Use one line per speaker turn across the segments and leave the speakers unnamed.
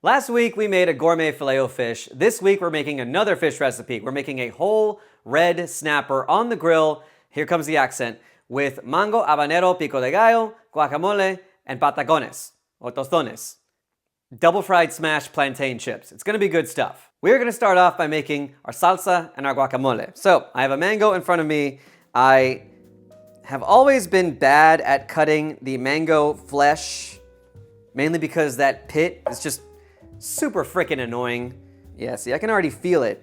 Last week we made a gourmet filet-o-fish. This week we're making another fish recipe. We're making a whole red snapper on the grill. Here comes the accent. With mango, habanero, pico de gallo, guacamole, and patacones, or tostones. Double fried smashed plantain chips. It's gonna be good stuff. We're gonna start off by making our salsa and our guacamole. So I have a mango in front of me. I have always been bad at cutting the mango flesh, mainly because that pit is just super freaking annoying. Yeah, see, I can already feel it.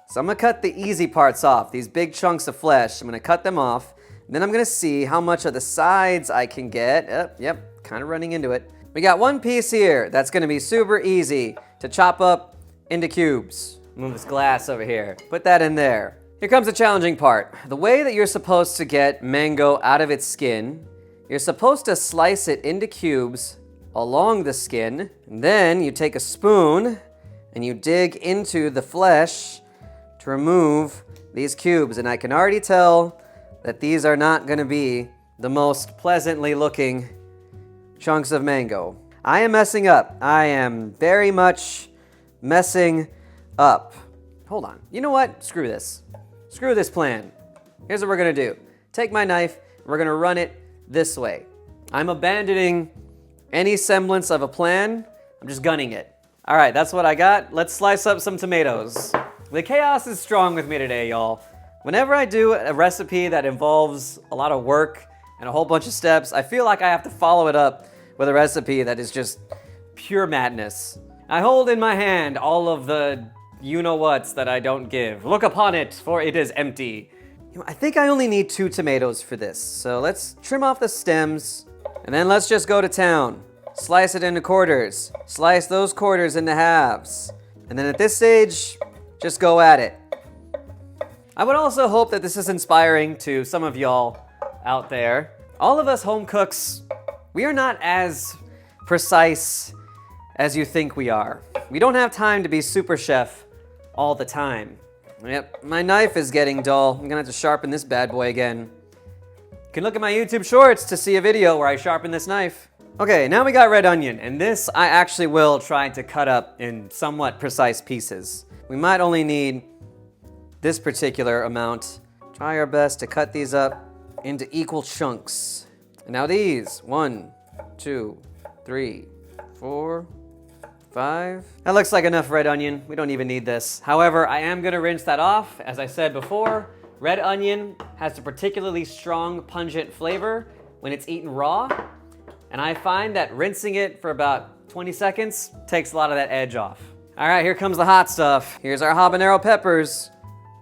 So I'm gonna cut the easy parts off, these big chunks of flesh. I'm gonna cut them off. And then I'm gonna see how much of the sides I can get. Yep, kind of running into it. We got one piece here that's gonna be super easy to chop up into cubes. Move this glass over here. Put that in there. Here comes the challenging part. The way that you're supposed to get mango out of its skin, you're supposed to slice it into cubes along the skin. And then you take a spoon and you dig into the flesh to remove these cubes. And I can already tell that these are not gonna be the most pleasantly looking chunks of mango. I am messing up. I am very much messing up. Hold on. You know what? Screw this. Screw this plan. Here's what we're gonna do. Take my knife, and we're gonna run it this way. I'm abandoning any semblance of a plan. I'm just gunning it. All right, that's what I got. Let's slice up some tomatoes. The chaos is strong with me today, y'all. Whenever I do a recipe that involves a lot of work and a whole bunch of steps, I feel like I have to follow it up with a recipe that is just pure madness. I hold in my hand all of the you-know-whats that I don't give. Look upon it, for it is empty. I think I only need 2 tomatoes for this. So let's trim off the stems, and then let's just go to town. Slice it into quarters. Slice those quarters into halves. And then at this stage, just go at it. I would also hope that this is inspiring to some of y'all out there. All of us home cooks, we are not as precise as you think we are. We don't have time to be super chef all the time. Yep, my knife is getting dull. I'm gonna have to sharpen this bad boy again. You can look at my YouTube shorts to see a video where I sharpen this knife. Okay, now we got red onion, and this I actually will try to cut up in somewhat precise pieces. We might only need this particular amount. Try our best to cut these up into equal chunks. And now these, 1, 2, 3, 4, 5. That looks like enough red onion. We don't even need this. However, I am gonna rinse that off. As I said before, red onion has a particularly strong, pungent flavor when it's eaten raw. And I find that rinsing it for about 20 seconds takes a lot of that edge off. All right, here comes the hot stuff. Here's our habanero peppers.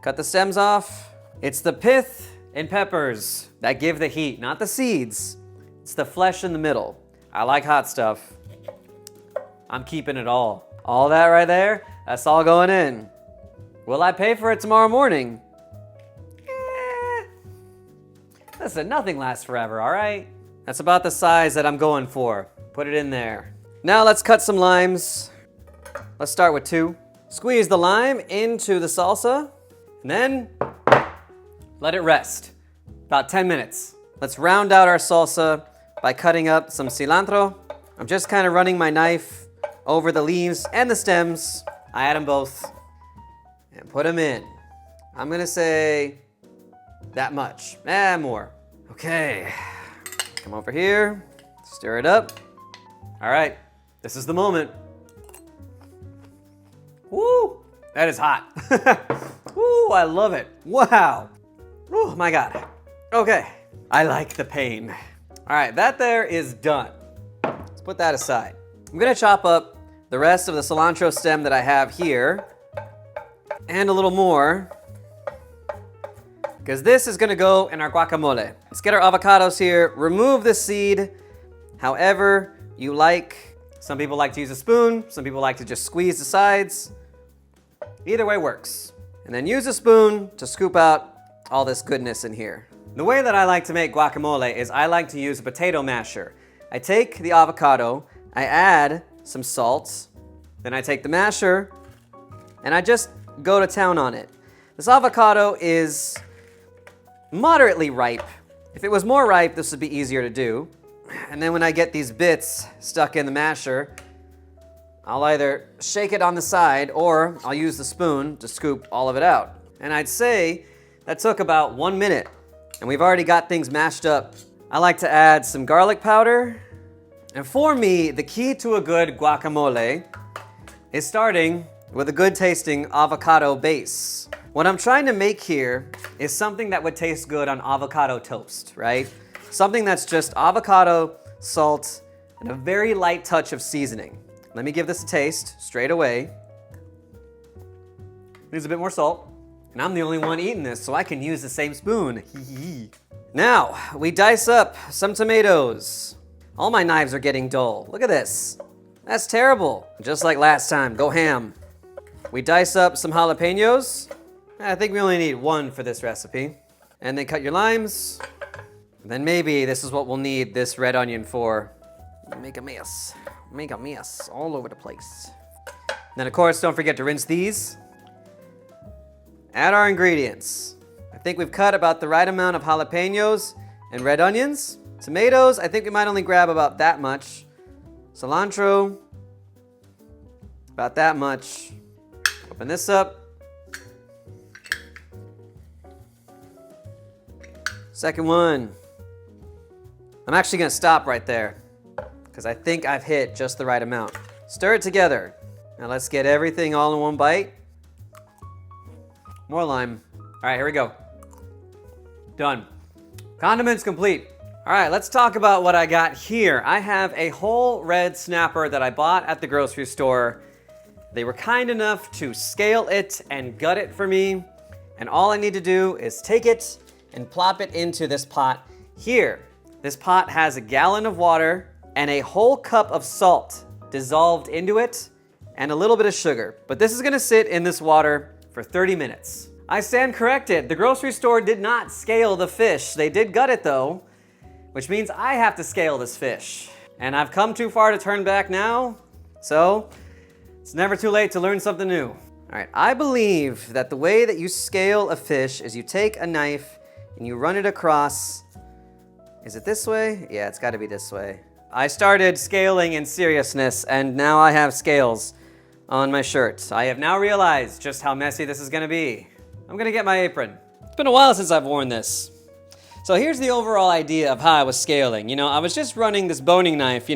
Cut the stems off. It's the pith and peppers that give the heat, not the seeds. It's the flesh in the middle. I like hot stuff. I'm keeping it all. All that right there, that's all going in. Will I pay for it tomorrow morning? Listen, nothing lasts forever, all right? That's about the size that I'm going for. Put it in there. Now let's cut some limes. Let's start with 2. Squeeze the lime into the salsa, and then let it rest. About 10 minutes. Let's round out our salsa by cutting up some cilantro. I'm just kind of running my knife over the leaves and the stems. I add them both and put them in. I'm gonna say that much, more. Okay, come over here, stir it up. All right, this is the moment. Woo, that is hot. Woo, I love it. Wow. Oh my God. Okay, I like the pain. All right, that there is done. Let's put that aside. I'm gonna chop up the rest of the cilantro stem that I have here and a little more, because this is gonna go in our guacamole. Let's get our avocados here. Remove the seed however you like. Some people like to use a spoon. Some people like to just squeeze the sides. Either way works. And then use a spoon to scoop out all this goodness in here. The way that I like to make guacamole is I like to use a potato masher. I take the avocado, I add some salt, then I take the masher, and I just go to town on it. This avocado is moderately ripe. If it was more ripe, this would be easier to do. And then when I get these bits stuck in the masher, I'll either shake it on the side or I'll use the spoon to scoop all of it out. And I'd say that took about 1 minute, and we've already got things mashed up. I like to add some garlic powder. And for me, the key to a good guacamole is starting with a good tasting avocado base. What I'm trying to make here is something that would taste good on avocado toast, right? Something that's just avocado, salt, and a very light touch of seasoning. Let me give this a taste straight away. Needs a bit more salt. And I'm the only one eating this, so I can use the same spoon. Now, we dice up some tomatoes. All my knives are getting dull. Look at this. That's terrible. Just like last time, go ham. We dice up some jalapenos. I think we only need one for this recipe. And then cut your limes. And then maybe this is what we'll need this red onion for. Make a mess all over the place. Then of course, don't forget to rinse these. Add our ingredients. I think we've cut about the right amount of jalapenos and red onions. Tomatoes, I think we might only grab about that much. Cilantro, about that much. Open this up. Second one. I'm actually gonna stop right there because I think I've hit just the right amount. Stir it together. Now let's get everything all in one bite. More lime. All right, here we go. Done. Condiments complete. All right, let's talk about what I got here. I have a whole red snapper that I bought at the grocery store. They were kind enough to scale it and gut it for me. And all I need to do is take it and plop it into this pot here. This pot has a gallon of water and a whole cup of salt dissolved into it and a little bit of sugar. But this is gonna sit in this water for 30 minutes. I stand corrected. The grocery store did not scale the fish. They did gut it though, which means I have to scale this fish. And I've come too far to turn back now, so it's never too late to learn something new. All right, I believe that the way that you scale a fish is you take a knife and you run it across. Is it this way? Yeah, it's gotta be this way. I started scaling in seriousness and now I have scales on my shirt. I have now realized just how messy this is gonna be. I'm gonna get my apron. It's been a while since I've worn this. So here's the overall idea of how I was scaling. I was just running this boning knife,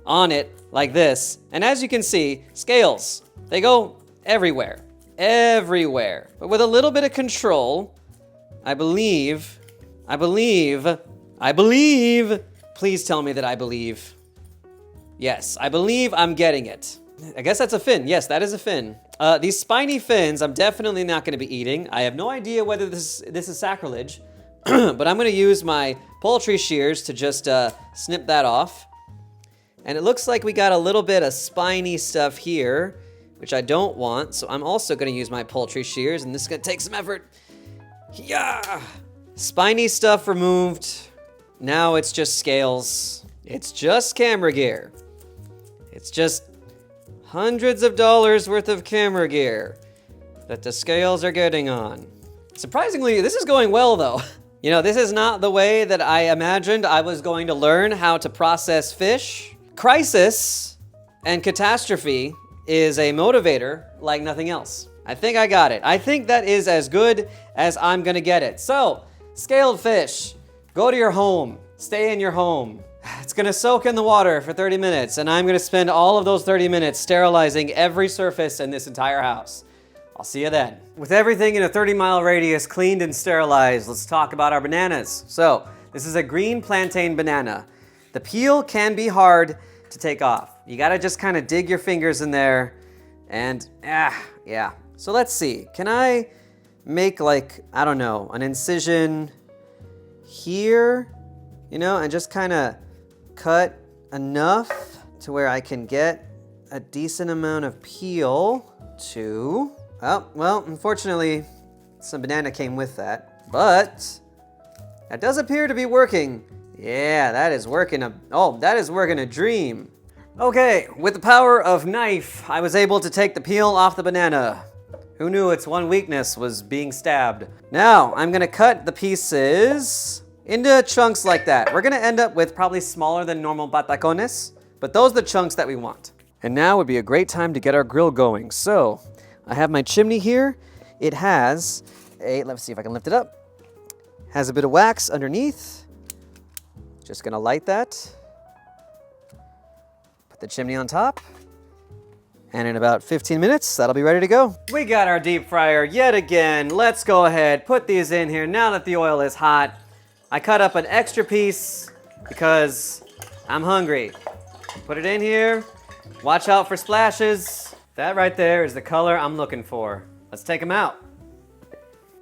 on it like this. And as you can see, scales, they go everywhere. But with a little bit of control, I believe, please tell me that I believe. Yes, I believe I'm getting it. I guess that's a fin. Yes, that is a fin. These spiny fins, I'm definitely not gonna be eating. I have no idea whether this is sacrilege, but I'm gonna use my poultry shears to just snip that off. And it looks like we got a little bit of spiny stuff here, which I don't want, so I'm also gonna use my poultry shears, and this is gonna take some effort. Yeah! Spiny stuff removed. Now it's just scales. It's just camera gear. It's just hundreds of dollars worth of camera gear that the scales are getting on. Surprisingly, this is going well though. This is not the way that I imagined I was going to learn how to process fish. Crisis and catastrophe is a motivator like nothing else. I think I got it. I think that is as good as I'm gonna get it. So, scaled fish, go to your home, stay in your home. It's gonna soak in the water for 30 minutes, and I'm gonna spend all of those 30 minutes sterilizing every surface in this entire house. I'll see you then. With everything in a 30-mile radius cleaned and sterilized, let's talk about our bananas. So, this is a green plantain banana. The peel can be hard to take off. You gotta just kind of dig your fingers in there, and yeah. So let's see, can I make an incision here, and just kind of cut enough to where I can get a decent amount of peel to, unfortunately, some banana came with that, but that does appear to be working. Yeah, that is working a dream. Okay, with the power of knife, I was able to take the peel off the banana. Who knew its one weakness was being stabbed? Now, I'm gonna cut the pieces into chunks like that. We're gonna end up with probably smaller than normal patacones, but those are the chunks that we want. And now would be a great time to get our grill going. So, I have my chimney here. It has let's see if I can lift it up. Has a bit of wax underneath. Just gonna light that. Put the chimney on top. And in about 15 minutes, that'll be ready to go. We got our deep fryer yet again. Let's go ahead, put these in here now that the oil is hot. I cut up an extra piece because I'm hungry. Put it in here. Watch out for splashes. That right there is the color I'm looking for. Let's take them out.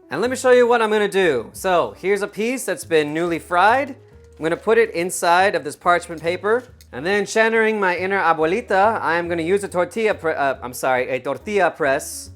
And let me show you what I'm gonna do. So here's a piece that's been newly fried. I'm gonna put it inside of this parchment paper. And then, channeling my inner abuelita, I am going to use a tortilla press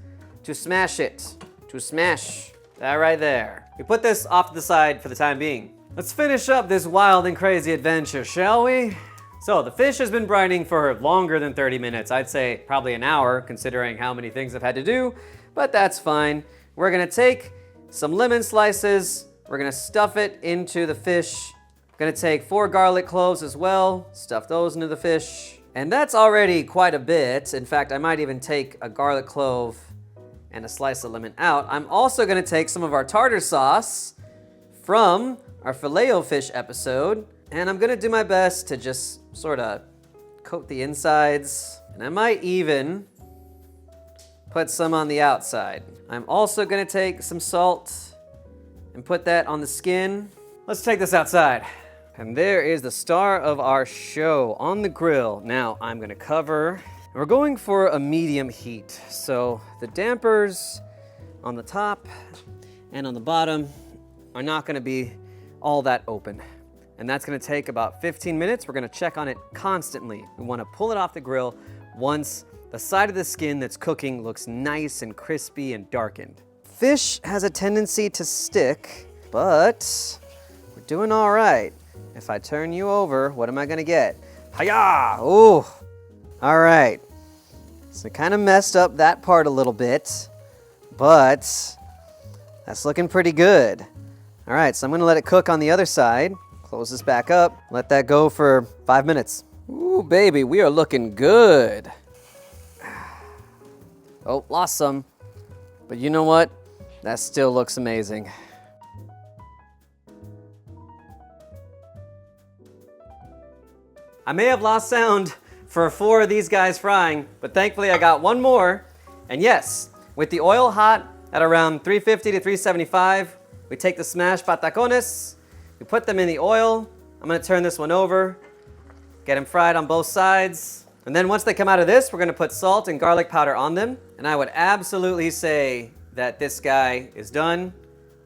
to smash it. To smash that right there. We put this off to the side for the time being. Let's finish up this wild and crazy adventure, shall we? So, the fish has been brining for longer than 30 minutes. I'd say probably an hour, considering how many things I've had to do. But that's fine. We're going to take some lemon slices. We're going to stuff it into the fish. Gonna take 4 garlic cloves as well, stuff those into the fish. And that's already quite a bit. In fact, I might even take a garlic clove and a slice of lemon out. I'm also gonna take some of our tartar sauce from our Filet-O-Fish episode, and I'm gonna do my best to just sort of coat the insides. And I might even put some on the outside. I'm also gonna take some salt and put that on the skin. Let's take this outside. And there is the star of our show on the grill. Now I'm gonna cover. We're going for a medium heat. So the dampers on the top and on the bottom are not gonna be all that open. And that's gonna take about 15 minutes. We're gonna check on it constantly. We wanna pull it off the grill once the side of the skin that's cooking looks nice and crispy and darkened. Fish has a tendency to stick, but we're doing all right. If I turn you over, what am I gonna get? Hiya! Ooh! All right. So I kind of messed up that part a little bit, but that's looking pretty good. All right, so I'm gonna let it cook on the other side. Close this back up. Let that go for 5 minutes. Ooh, baby, we are looking good. Oh, lost some. But you know what? That still looks amazing. I may have lost sound for 4 of these guys frying, but thankfully I got one more. And yes, with the oil hot at around 350 to 375, we take the smashed patacones, we put them in the oil. I'm gonna turn this one over, get them fried on both sides. And then once they come out of this, we're gonna put salt and garlic powder on them. And I would absolutely say that this guy is done.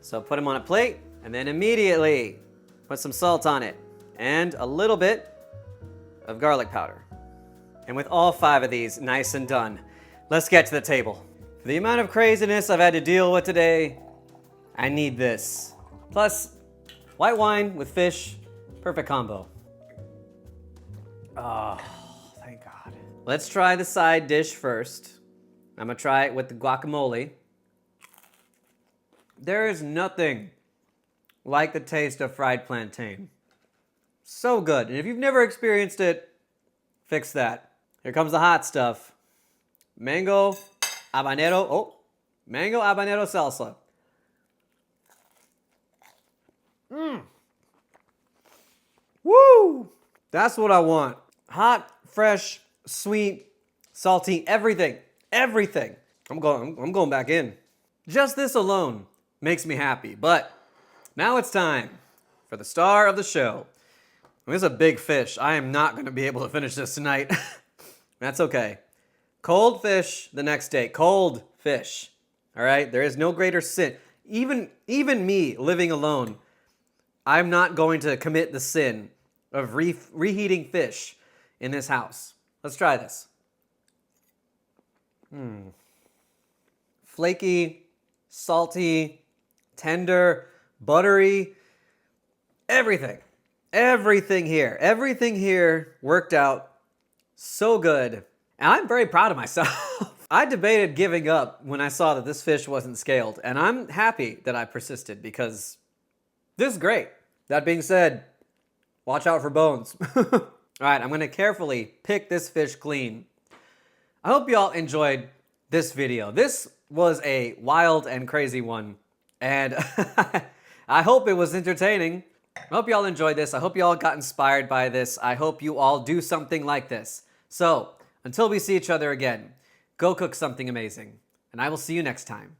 So put him on a plate, and then immediately put some salt on it and a little bit of garlic powder. And with all 5 of these nice and done, let's get to the table. For the amount of craziness I've had to deal with today, I need this. Plus, white wine with fish, perfect combo. Oh, thank God. Let's try the side dish first. I'm gonna try it with the guacamole. There is nothing like the taste of fried plantain. So good. And if you've never experienced it, fix that. Here comes the hot stuff. Mango habanero. Oh, mango habanero salsa. Woo! That's what I want. Hot, fresh, sweet, salty, everything. Everything. I'm going back in. Just this alone makes me happy. But now it's time for the star of the show. This is a big fish. I am not going to be able to finish this tonight. That's okay. Cold fish the next day. Cold fish. All right? There is no greater sin. Even me living alone, I'm not going to commit the sin of reheating fish in this house. Let's try this. Flaky, salty, tender, buttery, everything. Everything here worked out so good. And I'm very proud of myself. I debated giving up when I saw that this fish wasn't scaled. And I'm happy that I persisted because this is great. That being said, watch out for bones. All right, I'm gonna carefully pick this fish clean. I hope you all enjoyed this video. This was a wild and crazy one, and I hope it was entertaining. I hope you all enjoyed this. I hope you all got inspired by this. I hope you all do something like this. So, until we see each other again, go cook something amazing, and I will see you next time.